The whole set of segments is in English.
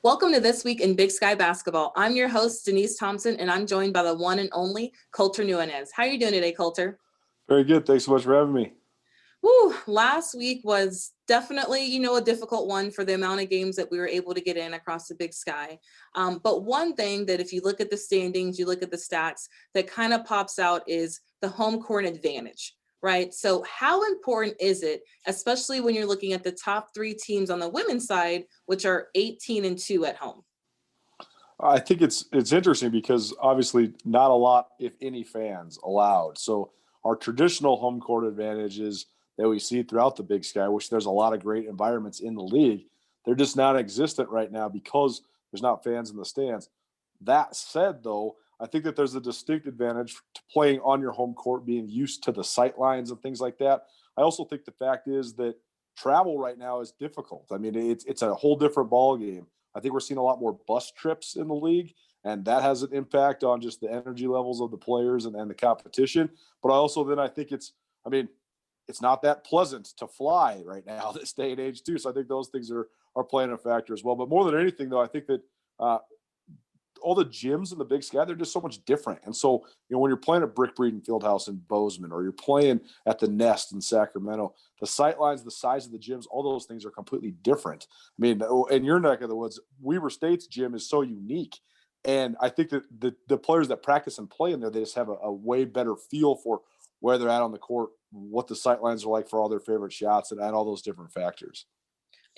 Welcome to This Week in Big Sky Basketball. I'm your host, Denise Thompson, and I'm joined by the one and only Colter Nuanez. How are you doing today, Colter? Very good. Thanks so much for having me. Last week was definitely, a difficult one for the amount of games that we were able to get in across the Big Sky. But one thing that if you look at the standings, you look at the stats, that kind of pops out is the home court advantage, right? So how important is it, especially when you're looking at the top three teams on the women's side, which are 18-2 at home? I think it's interesting because obviously not a lot, if any, fans allowed. So our traditional home court advantages that we see throughout the Big Sky, which there's a lot of great environments in the league, they're just not existent right now because there's not fans in the stands. That said, though, I think that there's a distinct advantage to playing on your home court, being used to the sight lines and things like that. I also think the fact is that travel right now is difficult. I mean, it's a whole different ball game. I think we're seeing a lot more bus trips in the league, and that has an impact on just the energy levels of the players and the competition. But I think it's not that pleasant to fly right now this day and age too. So I think those things are playing a factor as well. But more than anything, though, I think that all the gyms in the Big Sky, they're just so much different. And so, when you're playing at Brick Breeden Fieldhouse in Bozeman, or you're playing at the Nest in Sacramento, the sight lines, the size of the gyms, all those things are completely different. I mean, in your neck of the woods, Weber State's gym is so unique. And I think that the players that practice and play in there, they just have a way better feel for where they're at on the court, what the sight lines are like for all their favorite shots, and all those different factors.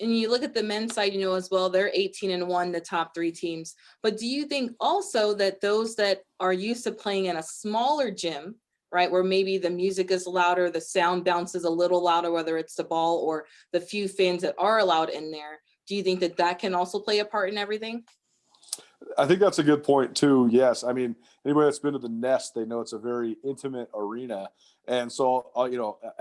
And you look at the men's side, as well, they're 18-1, the top three teams. But do you think also that those that are used to playing in a smaller gym, right, where maybe the music is louder, the sound bounces a little louder, whether it's the ball or the few fans that are allowed in there, do you think that can also play a part in everything? I think that's a good point too. Yes. I mean, anybody that's been to the Nest, they know it's a very intimate arena. And so,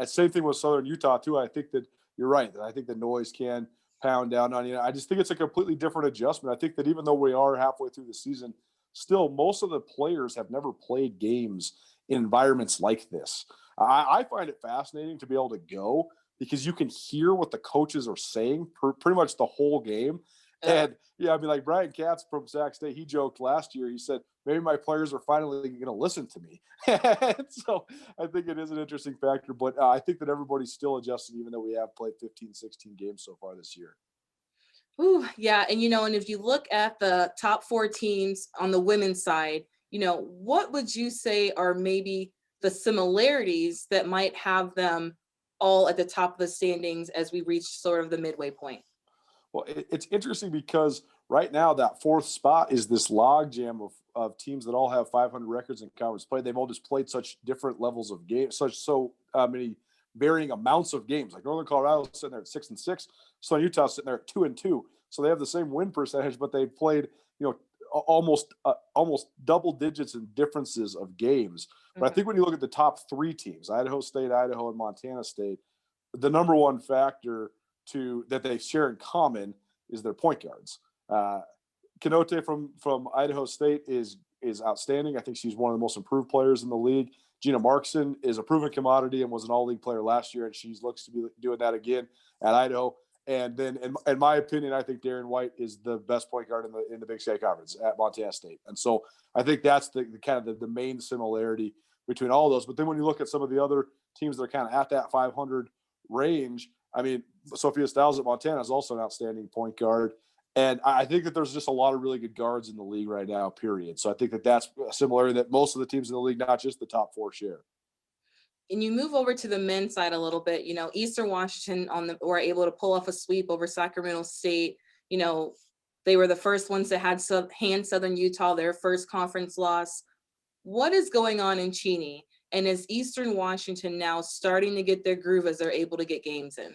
same thing with Southern Utah too. I think that you're right. I think the noise can pound down on you. I just think it's a completely different adjustment. I think that even though we are halfway through the season, still most of the players have never played games in environments like this. I find it fascinating to be able to go because you can hear what the coaches are saying pretty much the whole game. And like Brian Katz from Sac State, he joked last year, he said, maybe my players are finally going to listen to me. So I think it is an interesting factor, but I think that everybody's still adjusting, even though we have played 15, 16 games so far this year. Ooh, yeah. And, and if you look at the top four teams on the women's side, what would you say are maybe the similarities that might have them all at the top of the standings as we reach sort of the midway point? Well, it's interesting because right now that fourth spot is this logjam of teams that all have 500 records in conference play. They've all just played such different levels of games, so many varying amounts of games. Like Northern Colorado sitting there at 6-6, Southern Utah sitting there at 2-2. So they have the same win percentage, but they've played almost double digits in differences of games. But I think when you look at the top three teams, Idaho State, Idaho, and Montana State, the number one factor that they share in common is their point guards. Kenote from Idaho State is outstanding. I think she's one of the most improved players in the league. Gina Markson is a proven commodity and was an all-league player last year, and she looks to be doing that again at Idaho. And then, in my opinion, I think Darren White is the best point guard in the Big Sky Conference at Montana State. And so I think that's the kind of the main similarity between all of those. But then when you look at some of the other teams that are kind of at that 500 range, I mean, Sophia Stiles at Montana is also an outstanding point guard. And I think that there's just a lot of really good guards in the league right now, period. So I think that that's a similarity that most of the teams in the league, not just the top four, share. And you move over to the men's side a little bit, Eastern Washington were able to pull off a sweep over Sacramento State. They were the first ones that had Southern Utah, their first conference loss. What is going on in Cheney? And is Eastern Washington now starting to get their groove as they're able to get games in?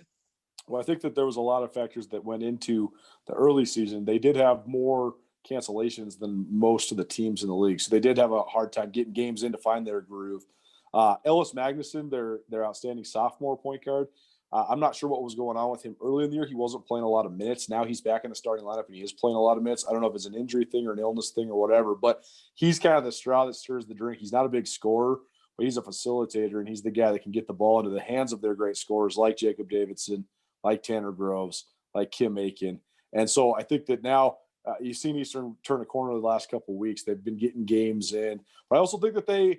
Well, I think that there was a lot of factors that went into the early season. They did have more cancellations than most of the teams in the league. So they did have a hard time getting games in to find their groove. Ellis Magnuson, their outstanding sophomore point guard, I'm not sure what was going on with him early in the year. He wasn't playing a lot of minutes. Now he's back in the starting lineup and he is playing a lot of minutes. I don't know if it's an injury thing or an illness thing or whatever, but he's kind of the straw that stirs the drink. He's not a big scorer, but he's a facilitator, and he's the guy that can get the ball into the hands of their great scorers like Jacob Davidson, like Tanner Groves, like Kim Aiken. And so I think that now you've seen Eastern turn a corner the last couple of weeks. They've been getting games in, but I also think that they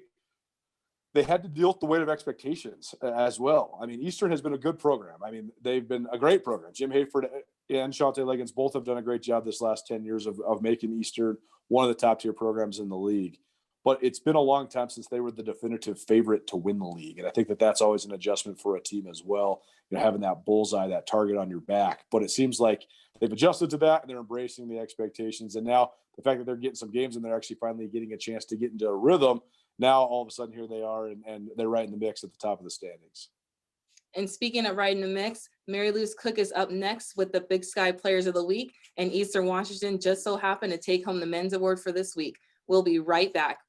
had to deal with the weight of expectations as well. I mean, Eastern has been a good program. I mean, they've been a great program. Jim Hayford and Shante Liggins both have done a great job this last 10 years of making Eastern one of the top tier programs in the league. But it's been a long time since they were the definitive favorite to win the league. And I think that that's always an adjustment for a team as well, having that bullseye, that target on your back. But it seems like they've adjusted to that and they're embracing the expectations. And now the fact that they're getting some games and they're actually finally getting a chance to get into a rhythm, now all of a sudden here they are and they're right in the mix at the top of the standings. And speaking of right in the mix, Mary Louise Cook is up next with the Big Sky Players of the Week, and Eastern Washington just so happened to take home the men's award for this week. We'll be right back.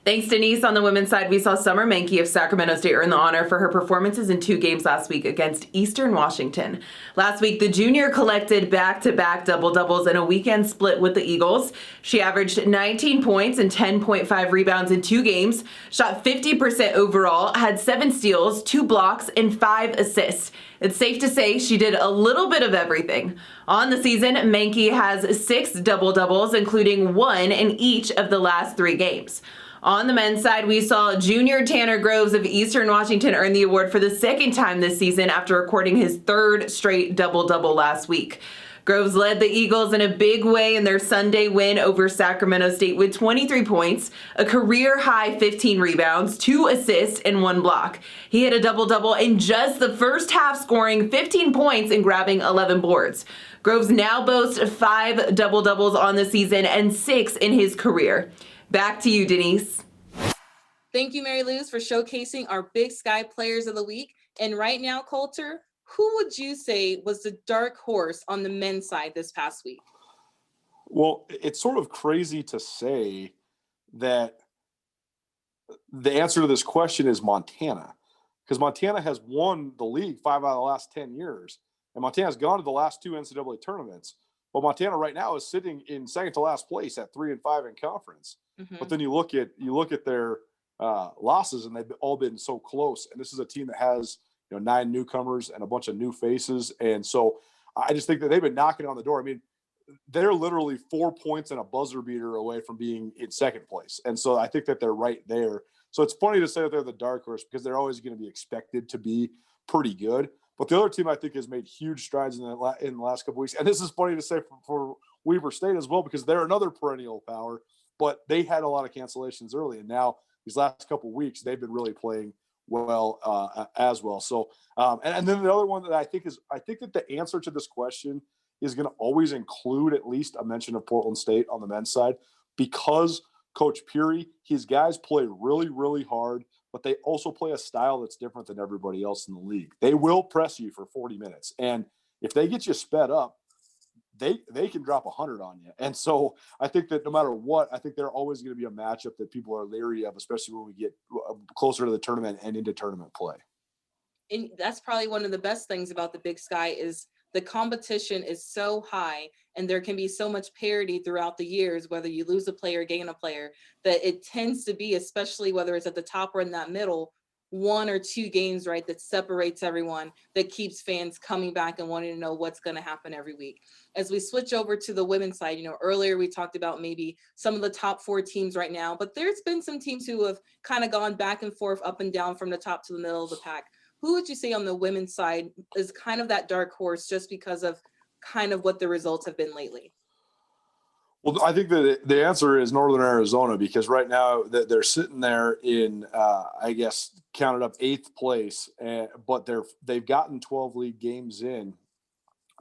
Thanks, Denise. On the women's side, we saw Summer Menke of Sacramento State earn the honor for her performances in 2 games last week against Eastern Washington. Last week, the junior collected back-to-back double-doubles in a weekend split with the Eagles. She averaged 19 points and 10.5 rebounds in 2 games, shot 50% overall, had 7 steals, 2 blocks, and 5 assists. It's safe to say she did a little bit of everything. On the season, Menke has 6 double-doubles, including 1 in each of the last 3 games. On the men's side, we saw junior Tanner Groves of Eastern Washington earn the award for the 2nd time this season after recording his 3rd straight double-double last week. Groves led the Eagles in a big way in their Sunday win over Sacramento State with 23 points, a career-high 15 rebounds, 2 assists, and 1 block. He had a double-double in just the first half, scoring 15 points and grabbing 11 boards. Groves now boasts 5 double-doubles on the season and 6 in his career. Back to you, Denise. Thank you, Mary Louise, for showcasing our Big Sky Players of the Week. And right now, Coulter, who would you say was the dark horse on the men's side this past week? Well, it's sort of crazy to say that the answer to this question is Montana, because Montana has won the league 5 out of the last 10 years, and Montana's gone to the last 2 NCAA tournaments. But Montana right now is sitting in second to last place at 3-5 in conference. Mm-hmm. But then you look at their losses, and they've all been so close. And this is a team that has 9 newcomers and a bunch of new faces. And so I just think that they've been knocking on the door. I mean, they're literally 4 points and a buzzer beater away from being in second place. And so I think that they're right there. So it's funny to say that they're the dark horse because they're always going to be expected to be pretty good. But the other team I think has made huge strides in the last couple of weeks. And this is funny to say for Weber State as well, because they're another perennial power, but they had a lot of cancellations early. And now these last couple of weeks, they've been really playing well as well. So, and then the other one that I think that the answer to this question is going to always include at least a mention of Portland State on the men's side, because Coach Peary, his guys play really, really hard, but they also play a style that's different than everybody else in the league. They will press you for 40 minutes. And if they get you sped up, they can drop 100 on you. And so I think that no matter what, I think they're always going to be a matchup that people are leery of, especially when we get closer to the tournament and into tournament play. And that's probably one of the best things about the Big Sky is the competition is so high and there can be so much parity throughout the years, whether you lose a player, gain a player, that it tends to be, especially whether it's at the top or in that middle, 1 or 2 games, right, that separates everyone, that keeps fans coming back and wanting to know what's going to happen every week. As we switch over to the women's side, earlier we talked about maybe some of the top 4 teams right now, but there's been some teams who have kind of gone back and forth, up and down from the top to the middle of the pack. Who would you say on the women's side is kind of that dark horse just because of kind of what the results have been lately? Well, I think that the answer is Northern Arizona, because right now they're sitting there in, I guess, counted up 8th place, but they've gotten 12 league games in,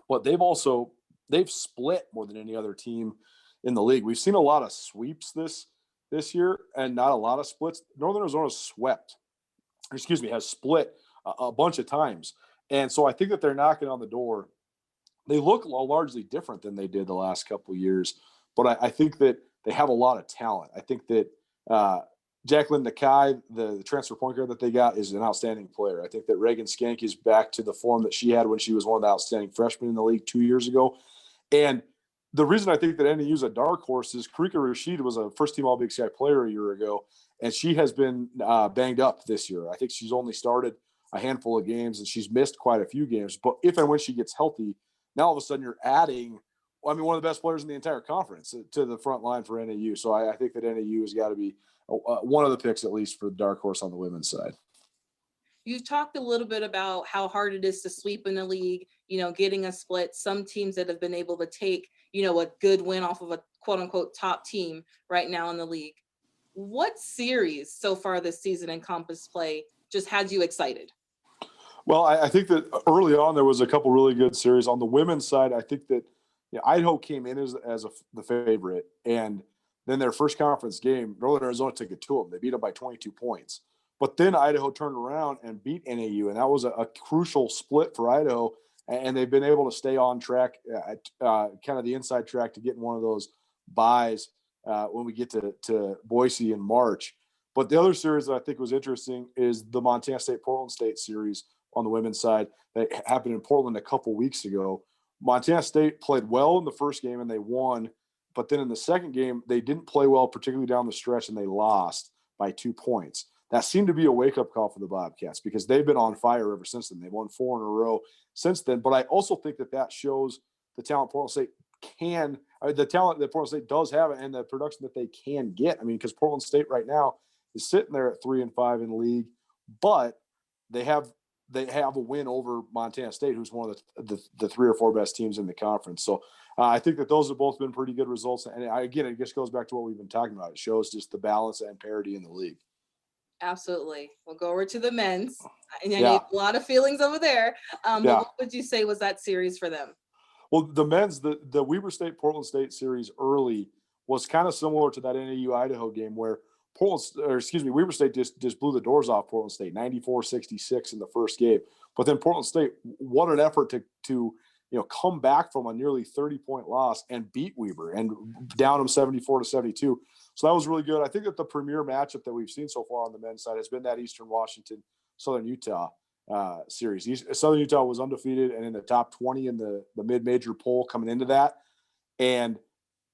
but they've split more than any other team in the league. We've seen a lot of sweeps this year and not a lot of splits. Northern Arizona has split a bunch of times. And so I think that they're knocking on the door. They look largely different than they did the last couple of years, but I think that they have a lot of talent. I think that Jacqueline Nakai, the transfer point guard that they got, is an outstanding player. I think that Reagan Skank is back to the form that she had when she was one of the outstanding freshmen in the league 2 years ago. And the reason I think that NAU is a dark horse is Karika Rashid was a first-team All-Big Sky player a year ago, and she has been banged up this year. I think she's only started a handful of games, and she's missed quite a few games. But if and when she gets healthy, now all of a sudden you're adding one of the best players in the entire conference to the front line for NAU. So I think that NAU has got to be one of the picks, at least for the dark horse on the women's side. You've talked a little bit about how hard it is to sweep in the league, getting a split. Some teams that have been able to take, a good win off of a quote unquote top team right now in the league. What series so far this season in Compass play just had you excited? Well, I think that early on there was a couple really good series. On the women's side, I think that Idaho came in as the favorite, and then their first conference game, Northern Arizona took it to them. They beat them by 22 points. But then Idaho turned around and beat NAU, and that was a crucial split for Idaho. And they've been able to stay on track, kind of the inside track to get in one of those buys when we get to Boise in March. But the other series that I think was interesting is the Montana State-Portland State series on the women's side that happened in Portland a couple weeks ago. Montana State played well in the first game and they won. But then in the second game, they didn't play well, particularly down the stretch, and they lost by 2 points. That seemed to be a wake-up call for the Bobcats because they've been on fire ever since then. They've won 4 in a row since then. But I also think that shows the talent Portland State the talent that Portland State does have and the production that they can get. I mean, because Portland State right now is sitting there at 3-5 in the league, but they have a win over Montana State, who's one of the 3 or 4 best teams in the conference. So I think that those have both been pretty good results. And again, it just goes back to what we've been talking about. It shows just the balance and parity in the league. Absolutely. We'll go over to the men's. And I Yeah. need a lot of feelings over there. But Yeah. what would you say was that series for them? Well, the men's, the Weber State-Portland State series early was kind of similar to that NAU-Idaho game where Weber State just blew the doors off Portland State, 94-66 in the first game. But then Portland State, what an effort to come back from a nearly 30-point loss and beat Weber and down them 74-72. So that was really good. I think that the premier matchup that we've seen so far on the men's side has been that Eastern Washington, Southern Utah series. Southern Utah was undefeated and in the top 20 in the mid-major poll coming into that. And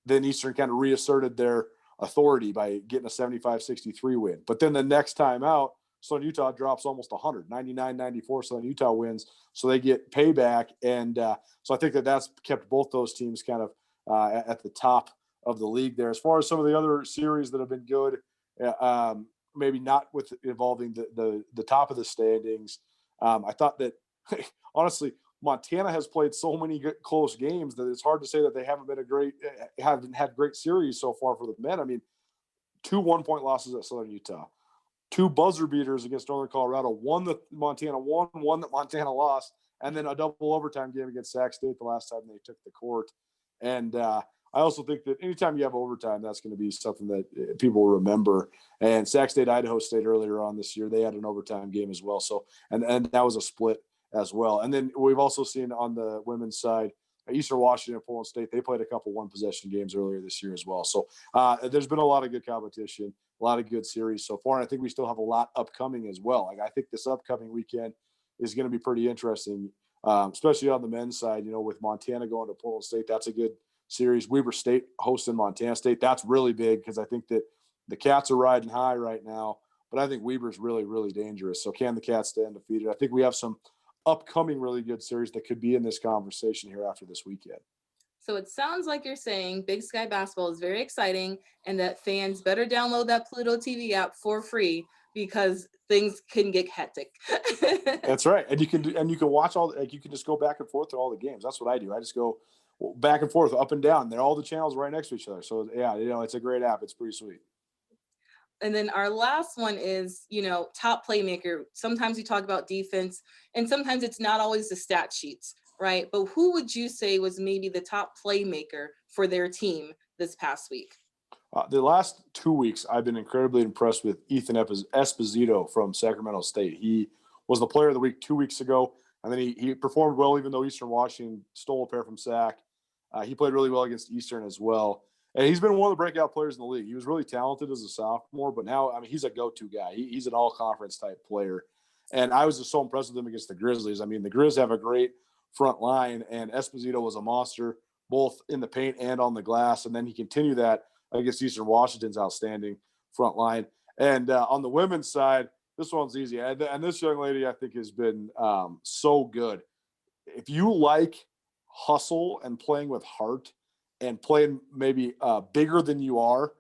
then Eastern kind of reasserted their authority by getting a 75-63 win. But then the next time out, Southern Utah drops almost 100, 99-94. Southern Utah wins, so they get payback. And so I think that's kept both those teams kind of at the top of the league there. As far as some of the other series that have been good, maybe not with involving the top of the standings. I thought that, honestly, Montana has played so many close games that it's hard to say that they haven't had great series so far for the men. I mean, 2 1-point losses at Southern Utah, 2 buzzer beaters against Northern Colorado, one that Montana won, one that Montana lost, and then a double overtime game against Sac State the last time they took the court. And I also think that anytime you have overtime, that's going to be something that people remember. And Sac State, Idaho State earlier on this year, they had an overtime game as well. So, and that was a split as well. And then we've also seen on the women's side, Eastern Washington and Portland State, they played a couple 1-possession games earlier this year as well. So there's been a lot of good competition, a lot of good series so far. And I think we still have a lot upcoming as well. Like I think this upcoming weekend is going to be pretty interesting, especially on the men's side, with Montana going to Portland State. That's a good series. Weber State hosting Montana State. That's really big because I think that the Cats are riding high right now, but I think Weber's really, really dangerous. So can the Cats stay undefeated? I think we have some upcoming really good series that could be in this conversation here after this weekend. So it sounds like you're saying Big Sky basketball is very exciting and that fans better download that Pluto TV app for free because things can get hectic. That's right. And you can watch you can just go back and forth to all the games. That's what I do. I just go back and forth, up and down. They're all the channels right next to each other. So yeah, it's a great app. It's pretty sweet. And then our last one is, top playmaker. Sometimes we talk about defense and sometimes it's not always the stat sheets, right? But who would you say was maybe the top playmaker for their team this past week? The last 2 weeks, I've been incredibly impressed with Ethan Esposito from Sacramento State. He was the player of the week 2 weeks ago, and then he performed well even though Eastern Washington stole a pair from Sac. He played really well against Eastern as well. And he's been one of the breakout players in the league. He was really talented as a sophomore, but now, he's a go-to guy. He's an all-conference type player. And I was just so impressed with him against the Grizzlies. The Grizz have a great front line, and Esposito was a monster both in the paint and on the glass. And then he continued that against Eastern Washington's outstanding front line. And on the women's side, this one's easy. And this young lady, I think, has been so good. If you like hustle and playing with heart, and playing maybe bigger than you are.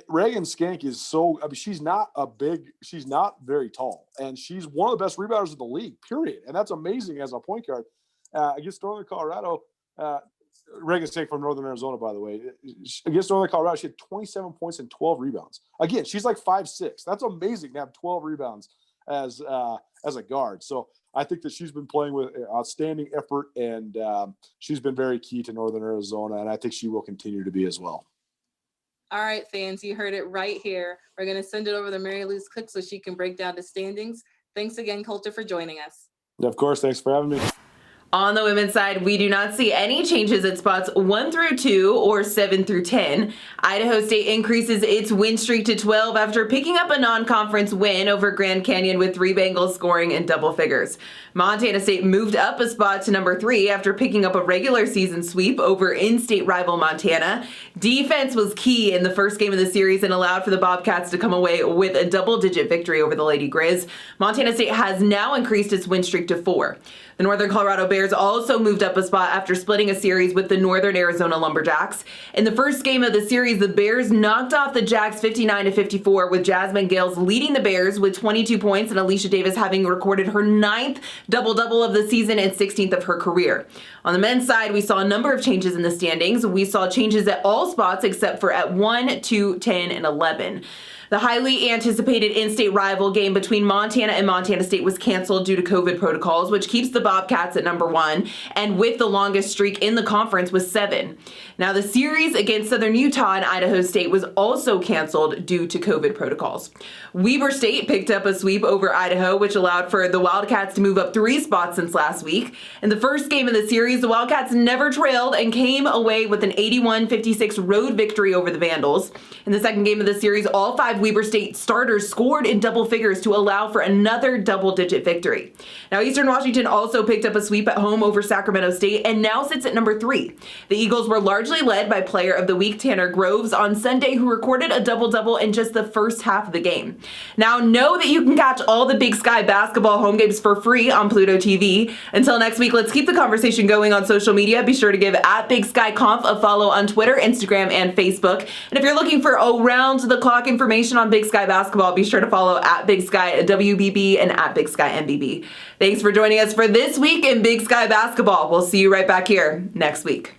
Reagan Skank is she's not very tall, and she's one of the best rebounders in the league, period. And that's amazing as a point guard. Against Northern Colorado, Reagan Skank from Northern Arizona, by the way, against Northern Colorado, she had 27 points and 12 rebounds. Again, she's like 5'6". That's amazing to have 12 rebounds as a guard. So I think that she's been playing with outstanding effort, and she's been very key to Northern Arizona, and I think she will continue to be as well. All right, fans, you heard it right here. We're going to send it over to Mary Louise Cook so she can break down the standings. Thanks again, Colter, for joining us. Of course. Thanks for having me. On the women's side, we do not see any changes at spots 1 through 2 or 7 through 10. Idaho State increases its win streak to 12 after picking up a non-conference win over Grand Canyon with 3 Bengals scoring in double figures. Montana State moved up a spot to number 3 after picking up a regular season sweep over in-state rival Montana. Defense was key in the first game of the series and allowed for the Bobcats to come away with a double-digit victory over the Lady Grizz. Montana State has now increased its win streak to 4. The Northern Colorado Bears also moved up a spot after splitting a series with the Northern Arizona Lumberjacks. In the first game of the series, the Bears knocked off the Jacks 59-54, with Jasmine Gales leading the Bears with 22 points and Alicia Davis having recorded her 9th double-double of the season and 16th of her career. On the men's side, we saw a number of changes in the standings. We saw changes at all spots except for at 1, 2, 10, and 11. The highly anticipated in-state rival game between Montana and Montana State was canceled due to COVID protocols, which keeps the Bobcats at number 1 and with the longest streak in the conference with 7. Now, the series against Southern Utah and Idaho State was also canceled due to COVID protocols. Weber State picked up a sweep over Idaho, which allowed for the Wildcats to move up 3 spots since last week. In the first game of the series, the Wildcats never trailed and came away with an 81-56 road victory over the Vandals. In the second game of the series, all 5 Weber State starters scored in double figures to allow for another double-digit victory. Now, Eastern Washington also picked up a sweep at home over Sacramento State and now sits at number 3. The Eagles were largely led by Player of the Week Tanner Groves on Sunday, who recorded a double-double in just the first half of the game. Now, know that you can catch all the Big Sky basketball home games for free on Pluto TV. Until next week, let's keep the conversation going on social media. Be sure to give @BigSkyConf a follow on Twitter, Instagram, and Facebook. And if you're looking for around-the-clock information on Big Sky basketball, be sure to follow @BigSkyWBB and @BigSkyMBB. Thanks for joining us for this week in Big Sky basketball. We'll see you right back here next week.